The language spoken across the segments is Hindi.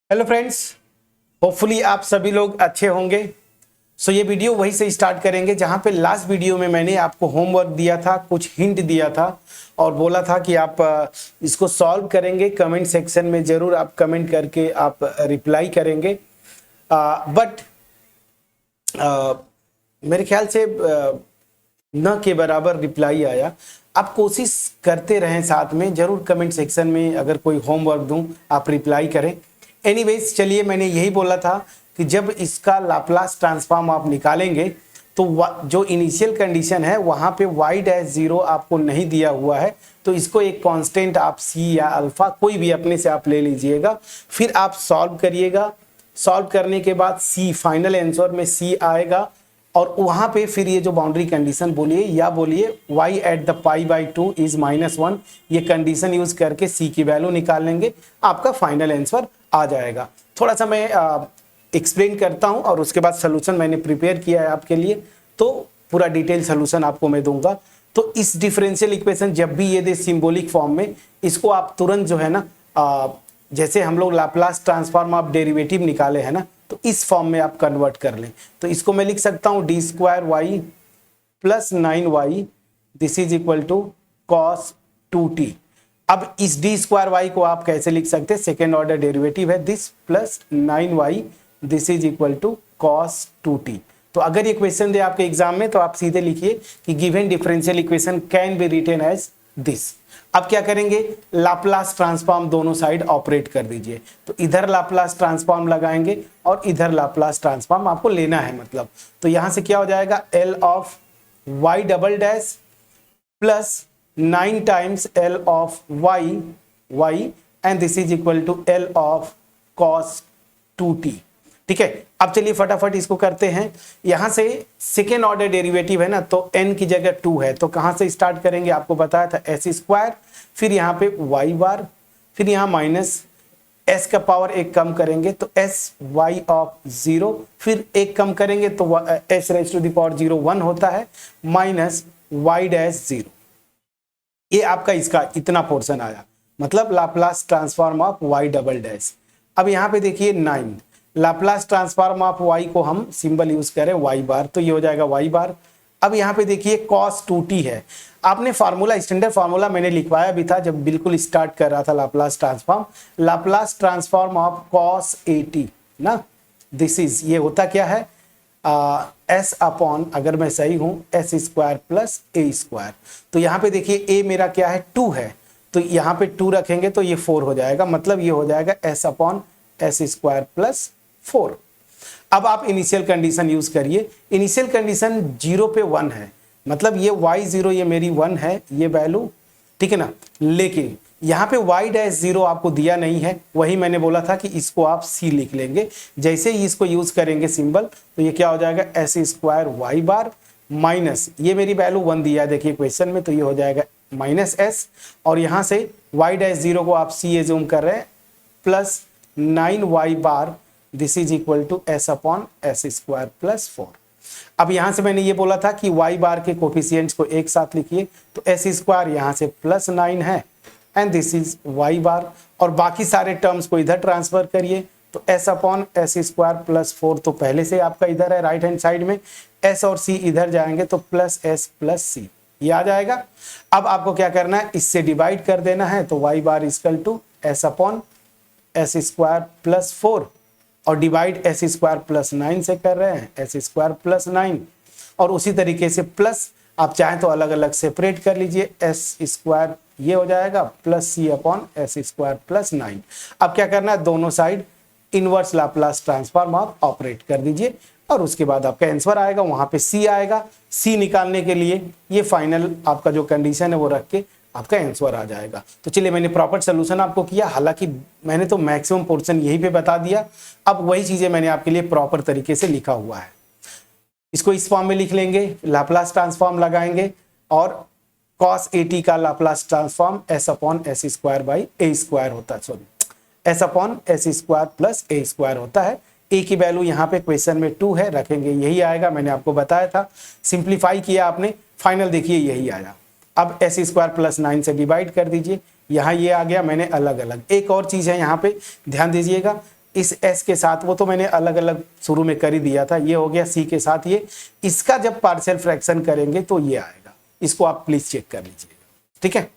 हेलो फ्रेंड्स, होपफुली आप सभी लोग अच्छे होंगे। ये वीडियो वहीं से स्टार्ट करेंगे जहां पे लास्ट वीडियो में मैंने आपको होमवर्क दिया था, कुछ हिंट दिया था और बोला था कि आप इसको सॉल्व करेंगे। कमेंट सेक्शन में ज़रूर आप कमेंट करके आप रिप्लाई करेंगे। बट मेरे ख्याल से न के बराबर रिप्लाई आया। आप कोशिश करते रहें, साथ में ज़रूर कमेंट सेक्शन में अगर कोई होमवर्क दूं आप रिप्लाई करें। एनीवेज, चलिए, मैंने यही बोला था कि जब इसका लाप्लास ट्रांसफॉर्म आप निकालेंगे तो जो इनिशियल कंडीशन है वहाँ पे y-0 आपको नहीं दिया हुआ है, तो इसको एक कांस्टेंट आप c या अल्फा कोई भी अपने से आप ले लीजिएगा। फिर आप सॉल्व करिएगा। सॉल्व करने के बाद c फाइनल आंसर में c आएगा और वहाँ पे फिर ये जो बाउंड्री कंडीशन बोलिए या बोलिए y एट द π/2 इज -1, ये कंडीशन यूज करके c की वैल्यू निकाल लेंगे, आपका फाइनल आंसर आ जाएगा। थोड़ा सा मैं एक्सप्लेन करता हूं और उसके बाद सोल्यूशन मैंने प्रिपेयर किया है आपके लिए, तो पूरा डिटेल सोल्यूशन आपको मैं दूंगा। तो इस डिफरेंशियल इक्वेशन जब भी ये दे सिंबॉलिक फॉर्म में, इसको आप तुरंत जो है ना, जैसे हम लोग लाप्लास ट्रांसफॉर्म ऑफ डेरिवेटिव निकाले हैं ना, तो इस फॉर्म में आप कन्वर्ट कर लें। तो इसको मैं लिख सकता हूं d² plus 9y this is equal to cos 2t। अब इस d² को आप कैसे लिख सकते हैं? सेकेंड ऑर्डर डेरिवेटिव है, this plus 9y this is equal to cos 2t। तो अगर ये क्वेश्चन दे आपके एग्जाम में तो आप सीधे लिखिए कि given differential equation can be written as this. अब क्या करेंगे? लाप्लास ट्रांसफॉर्म दोनों साइड ऑपरेट कर दीजिए। तो इधर लाप्लास ट्रांसफॉर्म लगाएंगे और इधर लाप्लास ट्रांसफॉर्म आपको लेना है, मतलब तो यहां से क्या हो जाएगा? L of y double dash plus 9 times L of y and this is equal to L of cos 2t। ठीक है, अब चलिए फटाफट इसको करते हैं। यहां से सेकेंड ऑर्डर डेरिवेटिव है ना, तो n की जगह 2 है, तो कहां से स्टार्ट करेंगे? आपको बताया था s², फिर यहाँ पे y बार, फिर यहाँ माइनस s का पावर एक कम करेंगे तो sy ऑफ 0, फिर एक कम करेंगे तो s⁻0 1 होता है, माइनस y'0। ये आपका इसका इतना पोर्शन आया, मतलब Laplace transform of y double dash. अब यहाँ पे देखिए 9, लाप्लास ट्रांसफॉर्म ऑफ y को हम सिंबल यूज करें y बार, तो ये हो जाएगा y बार। अब यहाँ पे देखिए cos 2t है। आपने फार्मूला, स्टैंडर्ड फार्मूला मैंने लिखवाया भी था जब बिल्कुल स्टार्ट कर रहा था लाप्लास ट्रांसफॉर्म ऑफ cos 80 ना, दिस इज, ये होता क्या है? s अपॉन, अगर मैं सही हूं, s² प्लस a²। तो यहाँ पे देखिए a मेरा क्या है? 2 है, तो यहाँ पे 2 रखेंगे तो ये 4 हो जाएगा, मतलब ये हो जाएगा s अपॉन s² प्लस 4। अब आप इनिशियल कंडीशन यूज करिए। इनिशियल कंडीशन 0 पे 1 है, मतलब ये y0 ये मेरी 1 है ये वैल्यू, ठीक है ना। लेकिन यहाँ पे y'0 आपको दिया नहीं है, वही मैंने बोला था कि इसको आप c लिख लेंगे। जैसे ही इसको यूज करेंगे सिंबल, तो ये क्या हो जाएगा? s² y बार माइनस, ये मेरी वैल्यू 1 दिया है देखिए क्वेश्चन में, तो ये हो जाएगा माइनस s, और यहाँ से y'0 को आप c एज्यूम कर रहे हैं, plus 9y bar this is equal to s upon s² plus 4। अब यहां से मैंने ये बोला था कि y बार के कोफिशिएंट्स को एक साथ लिखिए, तो s² यहां से प्लस 9 है एंड दिस इज y बार, और बाकी सारे टर्म्स को इधर ट्रांसफर करिए, तो s अपॉन s² प्लस 4 तो पहले से आपका इधर है राइट हैंड साइड में, s और c इधर जाएंगे तो प्लस s प्लस c, ये आ जाएगा। अब आपको क्या करना है? इससे डिवाइड कर देना है, तो y bar equal to s upon s² plus 4, और डिवाइड s² प्लस 9 से कर रहे हैं, s² प्लस 9, और उसी तरीके से प्लस आप चाहें तो अलग अलग सेपरेट कर लीजिए, s² ये हो जाएगा plus c upon s² plus 9। अब क्या करना है? दोनों साइड इनवर्स लाप्लास ट्रांसफॉर्म आप ऑपरेट कर दीजिए और उसके बाद आपका आंसर आएगा, वहां पे c आएगा। c निकालने के लिए ये फाइनल आपका जो कंडीशन है वो रख के आपका आंसर आ जाएगा। तो चलिए, मैंने प्रॉपर सोल्यूशन आपको किया, हालांकि मैंने तो मैक्सिमम पोर्शन यहीं पे बता दिया, अब वही चीजें मैंने आपके लिए प्रॉपर तरीके से लिखा हुआ है। इसको इस फॉर्म में लिख लेंगे, लाप्लास ट्रांसफॉर्म लगाएंगे और cos 80 का Laplace transform s upon s² by a² होता है, sorry s upon s² plus a² होता है। a की वैल्यू यहाँ पे क्वेश्चन में 2 है, रखेंगे यही आएगा, मैंने आपको बताया था। सिंप्लीफाई किया आपने, फाइनल देखिए यही आया। अब s² प्लस 9 से डिवाइड कर दीजिए, यहाँ ये आ गया, मैंने अलग अलग। एक और चीज़ है यहाँ पे ध्यान दीजिएगा, इस s के साथ, वो तो मैंने अलग अलग शुरू में कर ही दिया था, ये हो गया c के साथ ये, इसका जब पार्शियल फ्रैक्शन करेंगे तो ये आएगा, इसको आप प्लीज चेक कर लीजिएगा, ठीक है,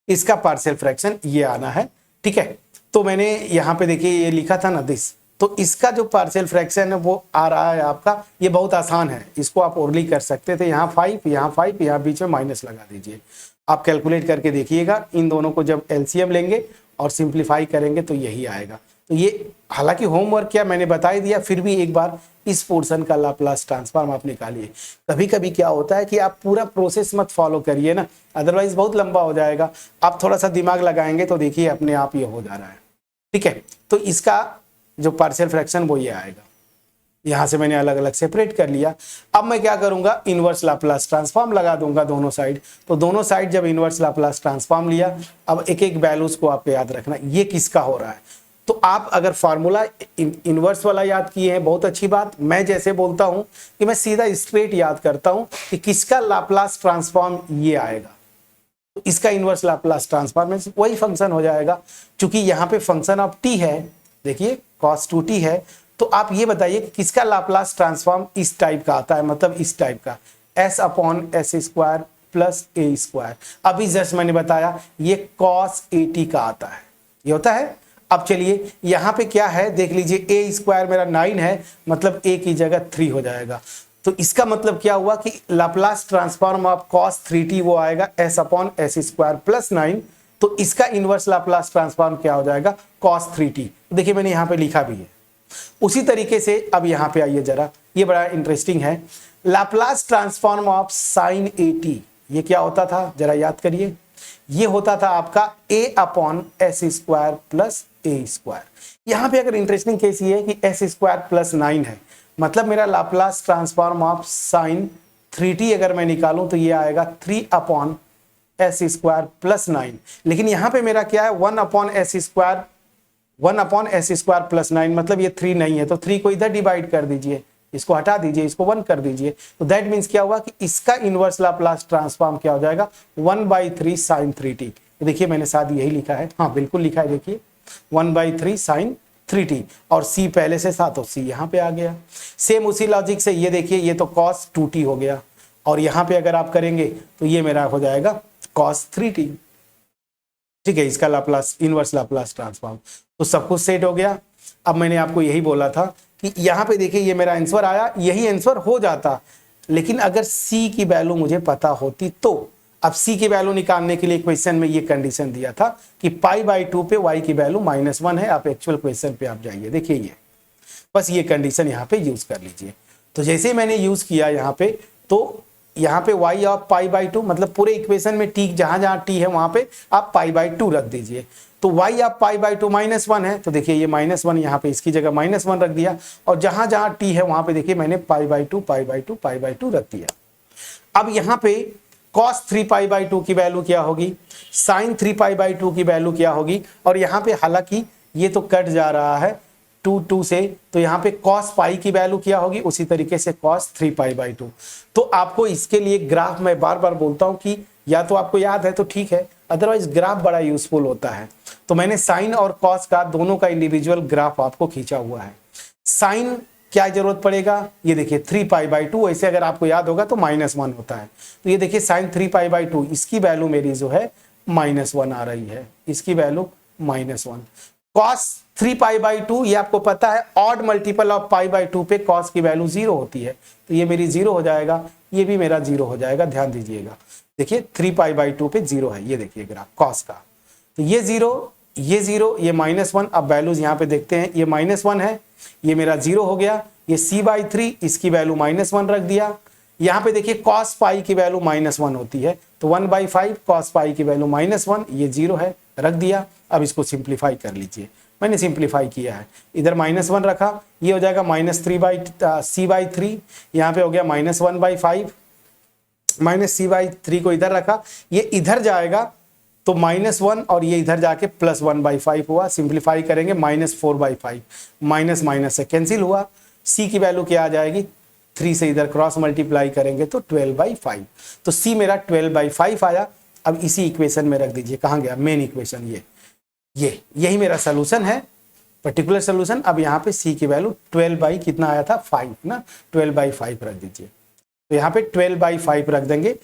इसका पार्शियल फ्रैक्शन ये आना है, ठीक है। तो मैंने यहाँ पे देखिए ये लिखा था ना दिस, तो इसका जो पार्शियल फ्रैक्शन है वो आ रहा है आपका, ये बहुत आसान है, इसको आप ओरली कर सकते थे, यहाँ 5 यहाँ 5 यहाँ बीच में माइनस लगा दीजिए, आप कैलकुलेट करके देखिएगा, इन दोनों को जब एलसीएम लेंगे और सिंप्लीफाई करेंगे तो यही आएगा। तो ये हालांकि होमवर्क क्या मैंने बता ही दिया, फिर भी एक बार इस पोर्शन का लाप्लास ट्रांसफॉर्म आप निकालिए। कभी कभी क्या होता है कि आप पूरा प्रोसेस मत फॉलो करिए ना, अदरवाइज बहुत लंबा हो जाएगा, आप थोड़ा सा दिमाग लगाएंगे तो देखिए अपने आप ये हो जा रहा है, ठीक है। तो इसका जो पार्शियल फ्रैक्शन वो ये आएगा, यहाँ से मैंने अलग अलग सेपरेट कर लिया। अब मैं क्या करूंगा, इनवर्स लाप्लास ट्रांसफॉर्म लगा दूंगा दोनों साइड। तो दोनों साइड जब इनवर्स लाप्लास ट्रांसफॉर्म लिया, अब एक एक वैल्यूज को आपको याद रखना, ये किसका हो रहा है। तो आप अगर फार्मूला इनवर्स वाला याद किए हैं बहुत अच्छी बात, मैं जैसे बोलता हूं कि मैं सीधा स्ट्रेट याद करता हूं कि किसका लाप्लास ट्रांसफॉर्म ये आएगा, तो इसका इनवर्स लाप्लास ट्रांसफॉर्म वही फंक्शन हो जाएगा। चूंकि यहाँ पे फंक्शन ऑफ टी है, देखिए cos 2t है, तो आप ये बताइए कि किसका लाप्लास ट्रांसफॉर्म इस टाइप का आता है, मतलब इस टाइप का s/s² प्लस a²। अभी जस्ट मैंने बताया ये cos 80 का आता है, ये होता है। अब चलिए यहाँ पे क्या है देख लीजिए, a² मेरा 9 है, मतलब a की जगह 3 हो जाएगा। तो इसका मतलब क्या हुआ कि Laplace transform of cos 3t वो आएगा s/s² प्लस 9। तो इसका इनवर्स लाप्लास ट्रांसफॉर्म क्या हो जाएगा, cos 3t। देखिए मैंने यहाँ पे लिखा भी है। उसी तरीके से अब यहाँ पे आइए जरा, ये बड़ा इंटरेस्टिंग है, लाप्लास ट्रांसफॉर्म ऑफ sin 80 ये क्या होता था जरा याद करिए, ये होता था आपका a/s² प्लस a²। यहाँ पे अगर इंटरेस्टिंग केस ये है कि s² प्लस 9 है, मतलब मेरा Laplace transform of sin 3t अगर मैं निकालूं तो ये आएगा 3/s² प्लस 9। लेकिन यहाँ पे मेरा क्या है 1/s² प्लस 9, मतलब ये 3 नहीं है, तो 3 को इधर डिवाइड कर दीजिए, इसको हटा दीजिए, इसको 1 कर दीजिए। तो दैट मीन्स क्या हुआ कि इसका इनवर्स लाप्लास ट्रांसफॉर्म क्या हो जाएगा 1/3 sin 3t। देखिए मैंने साथ यही लिखा है, हाँ बिल्कुल लिखा है, देखिए 1/3 sin 3t और c पहले से था तो c यहाँ पे आ गया। सेम उसी लॉजिक से ये देखिए, ये तो cos 2t हो गया, और यहाँ पे अगर आप करेंगे तो ये मेरा हो जाएगा cos 3t, ठीक है, इसका लाप्लास इनवर्स लाप्लास ट्रांसफॉर्म। तो सब कुछ सेट हो गया। अब मैंने आपको यही बोला था कि यहाँ पे देखिए ये मेरा आंसर आया, यही आंसर हो जाता, लेकिन अगर c की वैल्यू मुझे पता होती तो। अब c की वैल्यू निकालने के लिए क्वेश्चन में ये कंडीशन दिया था कि π/2 पे y की वैल्यू -1 है। आप एक्चुअल क्वेश्चन पे आप जाइए, देखिए ये बस ये कंडीशन यहाँ पे यूज कर लीजिए। तो जैसे ही मैंने यूज किया यहाँ पे, तो यहाँ पे y ऑफ π/2 मतलब पूरे इक्वेशन में t जहां जहां t है वहां पे आप π/2 रख दीजिए। तो y ऑफ π/2 -1 है, तो देखिए ये -1 यहाँ पे इसकी जगह -1 रख दिया, और जहां जहां t है वहां पे देखिए मैंने π/2 रख दिया। अब यहाँ पे cos 3π/2 की वैल्यू क्या होगी, sin 3π/2 की वैल्यू क्या होगी, और यहाँ पे हालांकि ये तो कट जा रहा है 2 से, तो यहाँ पे cos पाई की वैल्यू क्या होगी, उसी तरीके से cos 3π/2। तो आपको इसके लिए ग्राफ मैं बार बार बोलता हूँ कि या तो आपको याद है तो ठीक है, अदरवाइज ग्राफ बड़ा यूजफुल होता है। तो मैंने साइन और कॉस का दोनों का इंडिविजुअल ग्राफ आपको खींचा हुआ है। साइन क्या जरूरत पड़ेगा, ये देखिए 3π/2, ऐसे अगर आपको याद होगा तो -1 होता है। तो ये देखिए साइन 3π/2, इसकी वैल्यू मेरी जो है -1 आ रही है, इसकी वैल्यू -1। cos 3π/2 ये आपको पता है ऑड मल्टीपल ऑफ π/2 पे cos की वैल्यू 0 होती है, तो ये मेरी 0 हो जाएगा, ये भी मेरा 0 हो जाएगा। ध्यान दीजिएगा, देखिए 3π/2 पे 0 है, ये देखिए ग्राफ cos का, तो ये 0 ये -1। अब वैल्यूज यहाँ पे देखते हैं, ये -1 है, ये मेरा 0 हो गया। ये c/3 इसकी वैल्यू -1 रख दिया। यहाँ पे देखिए cos पाई की वैल्यू -1 होती है, तो 1/5 cos पाई की वैल्यू -1, ये 0 है, रख दिया। अब इसको सिंप्लीफाई कर लीजिए, मैंने सिंप्लीफाई किया है, इधर -1 रखा, ये हो जाएगा -c/3, यहाँ पे हो गया -1/5, -c/3 को इधर रखा, ये इधर जाएगा तो -1 और ये इधर जाके +1/5 हुआ। सिंप्लीफाई करेंगे -4/5, माइनस से कैंसिल हुआ। c की वैल्यू क्या आ जाएगी, 3 से इधर क्रॉस मल्टीप्लाई करेंगे तो 12/5, तो c मेरा 12/5 आया। अब इसी इक्वेशन में रख दीजिए, कहाँ गया मेन इक्वेशन, यही मेरा सोल्यूशन है। Particular solution. अब यहाँ पे c की वैल्यू 12 बाई कितना आया था 5 ना, 12 बाई 5 रख दीजिए। तो यहाँ पे 12 बाई 5 रख देंगे,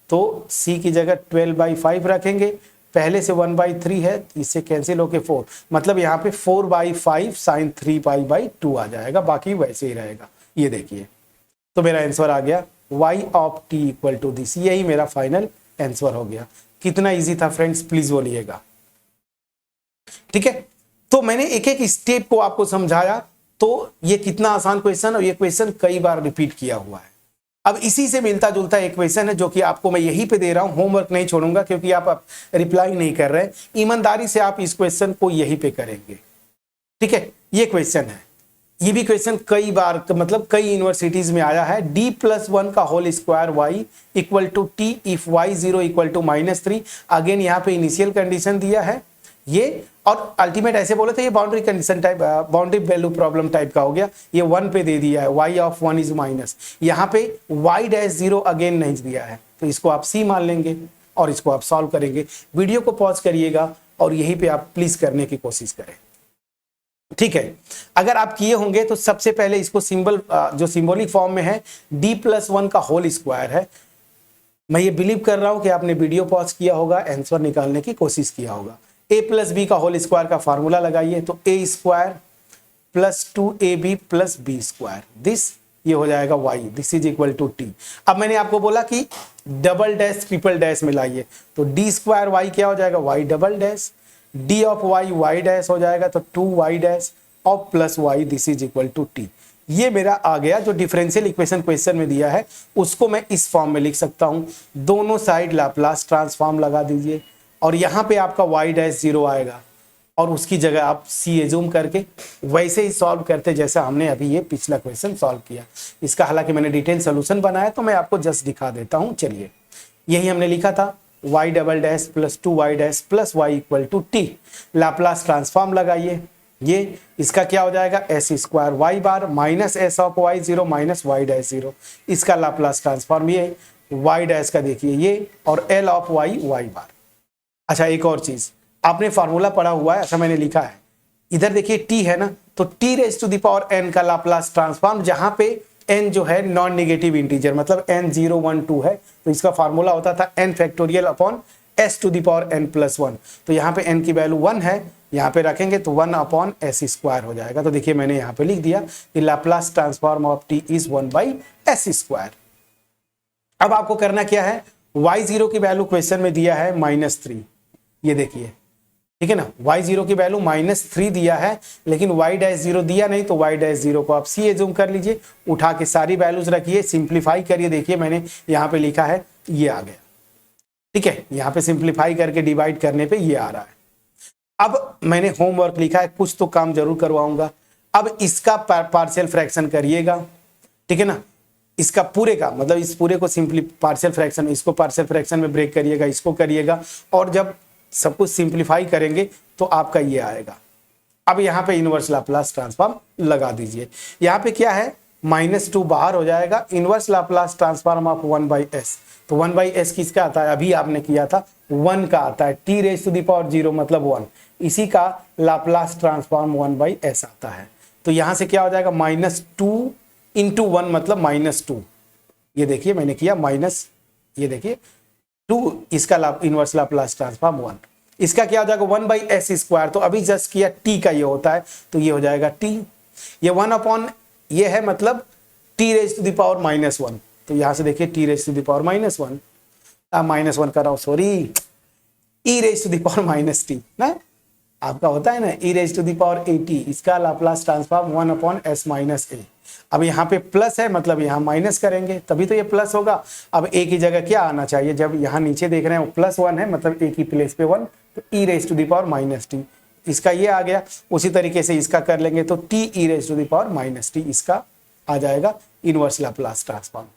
तो c की जगह 12 बाई 5 रखेंगे, पहले से 1 बाई 3 है, इससे कैंसिल होके 4, मतलब यहाँ पे 4 बाई 5 साइन 3 पाई बाई 2 आ जाएगा, बाकी वैसे ही रहेगा। ये देखिए, तो मेरा आंसर आ गया y of t equal to this, यही मेरा फाइनल आंसर हो गया। कितना इजी था फ्रेंड्स, प्लीज बोलिएगा। ठीक है, तो मैंने एक एक स्टेप को आपको समझाया, तो ये कितना आसान क्वेश्चन, और ये क्वेश्चन कई बार रिपीट किया हुआ है। अब इसी से मिलता जुलता एक क्वेश्चन है जो कि आपको मैं यहीं पे दे रहा हूं, होमवर्क नहीं छोड़ूंगा क्योंकि आप रिप्लाई नहीं कर रहे, ईमानदारी से आप इस क्वेश्चन को यहीं पे करेंगे। ठीक है, ये क्वेश्चन है, ये भी क्वेश्चन कई बार मतलब कई यूनिवर्सिटीज में आया है। d+1 का whole square y equal to t if y0 equal to -3। Again यहाँ पे इनिशियल कंडीशन दिया है ये, और अल्टीमेट ऐसे बोले तो ये boundary condition type, boundary value problem type का हो गया। ये 1 पे दे दिया है, y ऑफ 1 इज माइनस, यहाँ पे y'0 अगेन नहीं दिया है, तो इसको आप c मान लेंगे और इसको आप सॉल्व करेंगे। वीडियो को पॉज करिएगा और यहीं पे आप प्लीज करने की कोशिश करें। ठीक है, अगर आप किए होंगे तो सबसे पहले इसको सिंबल जो सिंबॉलिक फॉर्म में है d+1 का होल स्क्वायर है, मैं ये बिलीव कर रहा हूं कि आपने वीडियो पॉज किया होगा, आंसर निकालने की कोशिश किया होगा। a प्लस बी का होल स्क्वायर का फार्मूला लगाइए, तो a square plus 2ab plus B square, this ये हो जाएगा y, this is equal to t। अब मैंने आपको बोला कि डबल डैश ट्रिपल डैश मिलाइए, तो d स्क्वायर y क्या हो जाएगा y double dash, d of y y dash हो जाएगा, तो 2y dash of plus y, this is equal to t। ये मेरा आ गया, जो डिफरेंशियल इक्वेशन क्वेश्चन में दिया है उसको मैं इस फॉर्म में लिख सकता हूं। दोनों साइड लाप्लास ट्रांसफॉर्म लगा दीजिए, और यहाँ पे आपका y'0 आएगा, और उसकी जगह आप c एज्यूम करके वैसे ही सॉल्व करते जैसा हमने अभी ये पिछला क्वेश्चन सॉल्व किया। इसका हालांकि मैंने डिटेल सोल्यूशन बनाया, तो मैं आपको जस्ट दिखा देता हूँ। चलिए, यही हमने लिखा था, y double dash plus 2y dash plus y equal to t, Laplace transform लगाइए, ये इसका क्या हो जाएगा s square y bar minus s of y0 minus y'0, इसका लाप्लास ट्रांसफॉर्म ये y डैश का देखिए ये, और l of y y bar. अच्छा, एक और चीज आपने फार्मूला पढ़ा हुआ है, अच्छा मैंने लिखा है इधर देखिए t है ना, तो t raise to the power n का लाप्लास ट्रांसफॉर्म, जहां पे n जो है नॉन नेगेटिव इंटीजर मतलब n 0 1 2 है, तो इसका फार्मूला होता था n factorial upon s to the power n plus 1। तो यहाँ पे n की वैल्यू 1 है, यहाँ पे रखेंगे तो 1 अपॉन s स्क्वायर हो जाएगा। तो देखिए मैंने यहाँ पे लिख दिया कि Laplace transform of t is 1 by s square. अब आपको करना क्या है, y0 की वैल्यू क्वेश्चन में दिया है -3, ये देखिए, ठीक है ना, y0 की वैल्यू -3 दिया है, लेकिन y'0 दिया नहीं, तो y'0 को आप c एज्यूम कर लीजिए, उठा के सारी वैल्यूज रखिए, सिंप्लीफाई करिए, देखिए मैंने यहाँ पे लिखा है ये आ गया। ठीक है, यहाँ पे सिंप्लीफाई करके डिवाइड करने पे ये आ रहा है। अब मैंने होमवर्क लिखा है, कुछ तो काम जरूर करवाऊंगा। अब इसका पार्शियल फ्रैक्शन करिएगा, ठीक है ना, इसका पूरे का मतलब इस पूरे को सिंपली पार्शियल फ्रैक्शन, इसको पार्शियल फ्रैक्शन में ब्रेक करिएगा, इसको करिएगा, और जब सब कुछ सिंप्लीफाई करेंगे तो आपका ये आएगा। अब यहाँ पे इनवर्स लाप्लास ट्रांसफॉर्म लगा दीजिए, यहाँ पे क्या है -2 बाहर हो जाएगा, inverse Laplace transform of 1/s, तो 1/s किसका आता है, अभी आपने किया था 1 का आता है, t raise to the power 0 मतलब 1, इसी का लाप्लास ट्रांसफॉर्म 1/s आता है। तो यहाँ से क्या हो जाएगा -2 इंटू 1 मतलब -2, ये देखिए मैंने किया माइनस, ये देखिए 2, इसका इनवर्स लाप्लास ट्रांसफॉर्म 1, इसका क्या हो जाएगा 1/s स्क्वायर, तो अभी जस्ट किया t का ये होता है, तो ये हो जाएगा t, ये 1 अपॉन ये है मतलब t raise to the power -1, तो यहां से देखिए t raise to the power -1, -1 कर रहा हूं sorry, e raise to the power -t ना, आपका होता है ना e raise to the power at, इसका Laplace transform 1 upon s minus a। अब यहाँ पे प्लस है मतलब यहाँ माइनस करेंगे तभी तो ये प्लस होगा। अब a की जगह क्या आना चाहिए, जब यहाँ नीचे देख रहे हैं +1 है मतलब a की प्लेस पे 1, तो e raise to the power -t, इसका ये आ गया। उसी तरीके से इसका कर लेंगे तो t e raise to the power -t, इसका आ जाएगा इनवर्स लाप्लास ट्रांसफॉर्म।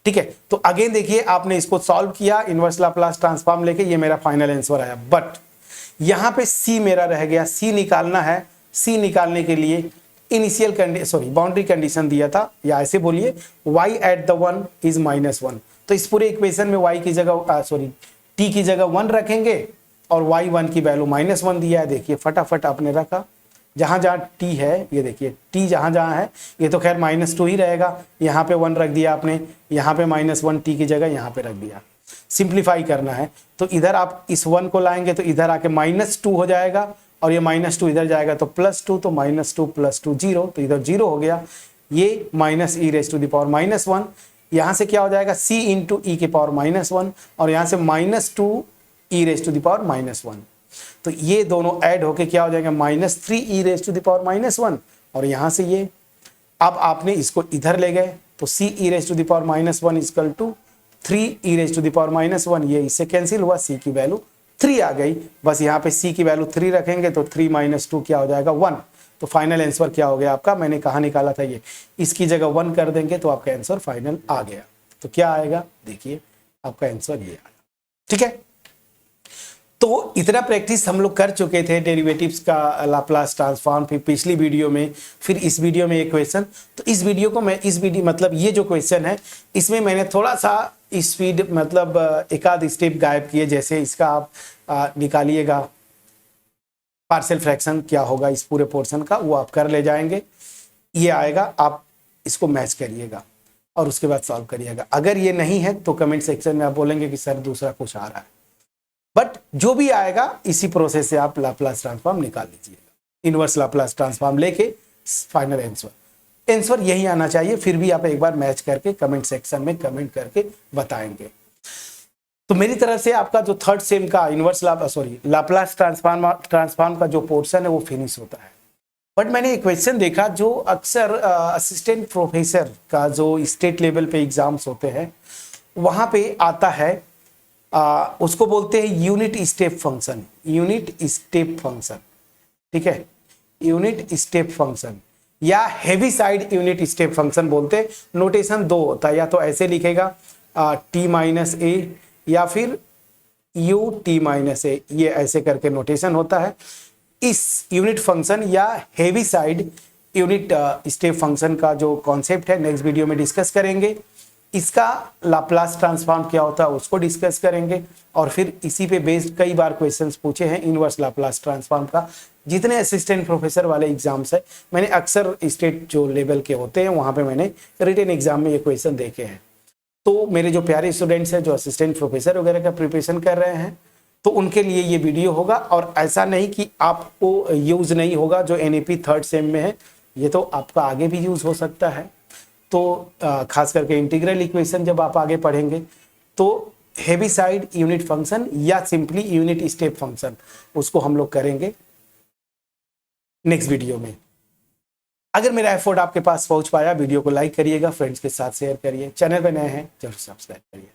ठीक है, तो अगेन देखिए आपने इसको सॉल्व किया इनवर्स लाप्लास ट्रांसफॉर्म लेके, ये मेरा फाइनल आंसर आया। बट यहाँ पे c मेरा रह गया, c निकालना है। c निकालने के लिए इनिशियल कंडीशन बाउंड्री कंडीशन दिया था, या ऐसे बोलिए y एट द 1 इज -1, तो इस पूरे इक्वेशन में y की जगह t की जगह 1 रखेंगे और y1 की वैल्यू -1 दिया है, देखिए फटाफट आपने रखा, जहाँ जहाँ टी है, ये देखिए टी जहाँ जहाँ है ये तो खैर -2 ही रहेगा, यहाँ पे 1 रख दिया आपने, यहाँ पे -1 टी की जगह यहाँ पे रख दिया। सिंप्लीफाई करना है तो इधर आप इस 1 को लाएंगे तो इधर आके -2 हो जाएगा, और ये -2 इधर जाएगा तो +2, तो -2 + 2 0, तो इधर 0 हो गया। ये -e⁻⁻1, यहाँ से क्या हो जाएगा c × e⁻−1, और यहाँ से -2 e⁻−1, तो ये दोनों ऐड होके क्या हो जाएगा -3 e⁻−1, और यहाँ से ये अब आपने इसको इधर ले गए तो c e⁻−1 = 3 e⁻−1, ये इससे कैंसिल हुआ, c की वैल्यू 3 आ गई। बस यहाँ पे c की वैल्यू 3 रखेंगे तो 3 - 2 क्या हो जाएगा 1, तो फाइनल आंसर क्या हो गया आपका, मैंने कहाँ निकाला था ये, इसकी जगह 1 कर देंगे तो आपका आंसर फाइनल आ गया। तो क्या आएगा देखिए आपका आंसर ये आया। ठीक है, तो इतना प्रैक्टिस हम लोग कर चुके थे डेरिवेटिव्स का, लाप्लास ट्रांसफॉर्म, फिर पिछली वीडियो में, फिर इस वीडियो में एक क्वेश्चन। तो इस वीडियो को मैं मतलब ये जो क्वेश्चन है इसमें मैंने थोड़ा सा स्पीड मतलब एक आध स्टेप गायब किए, जैसे इसका आप निकालिएगा पार्शियल फ्रैक्शन क्या होगा इस पूरे पोर्शन का, वो आप कर ले जाएंगे, ये आएगा, आप इसको मैच करिएगा और उसके बाद सॉल्व करिएगा। अगर ये नहीं है तो कमेंट सेक्शन में आप बोलेंगे कि सर दूसरा कुछ आ रहा है, बट जो भी आएगा इसी प्रोसेस से आप लाप्लास ट्रांसफॉर्म निकाल लीजिएगा, इनवर्स लाप्लास ट्रांसफॉर्म लेके फाइनल आंसर यही आना चाहिए। फिर भी आप एक बार मैच करके कमेंट सेक्शन में कमेंट करके बताएंगे। तो मेरी तरफ से आपका जो थर्ड सेम का इनवर्स लाप्लास ट्रांसफॉर्म का जो पोर्शन है वो फिनिश होता है। बट मैंने एक क्वेश्चन देखा जो अक्सर असिस्टेंट प्रोफेसर का जो स्टेट लेवल पे एग्जाम्स होते हैं वहां पे आता है, उसको बोलते हैं unit step function, unit step function. ठीक है, यूनिट स्टेप फंक्शन या heavy side unit step function बोलते हैं। नोटेशन दो होता है, या तो ऐसे लिखेगा t-a या फिर u(t-a), ये ऐसे करके नोटेशन होता है। इस यूनिट फंक्शन या heavy side unit step function का जो कॉन्सेप्ट है नेक्स्ट वीडियो में डिस्कस करेंगे। इसका लाप्लास ट्रांसफॉर्म क्या होता है उसको डिस्कस करेंगे, और फिर इसी पे बेस्ड कई बार क्वेश्चंस पूछे हैं इनवर्स लाप्लास ट्रांसफॉर्म का। जितने असिस्टेंट प्रोफेसर वाले एग्जाम्स है, मैंने अक्सर स्टेट जो लेवल के होते हैं वहां पे मैंने रिटन एग्जाम में ये क्वेश्चन देखे हैं। तो मेरे जो प्यारे स्टूडेंट्स हैं जो असिस्टेंट प्रोफेसर वगैरह का प्रिपरेशन कर रहे हैं, तो उनके लिए ये वीडियो होगा। और ऐसा नहीं कि आपको यूज नहीं होगा, जो NAP थर्ड सेम में है ये तो आपका आगे भी यूज हो सकता है। तो खास करके इंटीग्रल इक्वेशन जब आप आगे पढ़ेंगे तो हेवी साइड यूनिट फंक्शन या सिंपली यूनिट स्टेप फंक्शन उसको हम लोग करेंगे नेक्स्ट वीडियो में। अगर मेरा एफर्ट आपके पास पहुंच पाया, वीडियो को लाइक करिएगा, फ्रेंड्स के साथ शेयर करिए, चैनल पे नए हैं जरूर सब्सक्राइब करिए।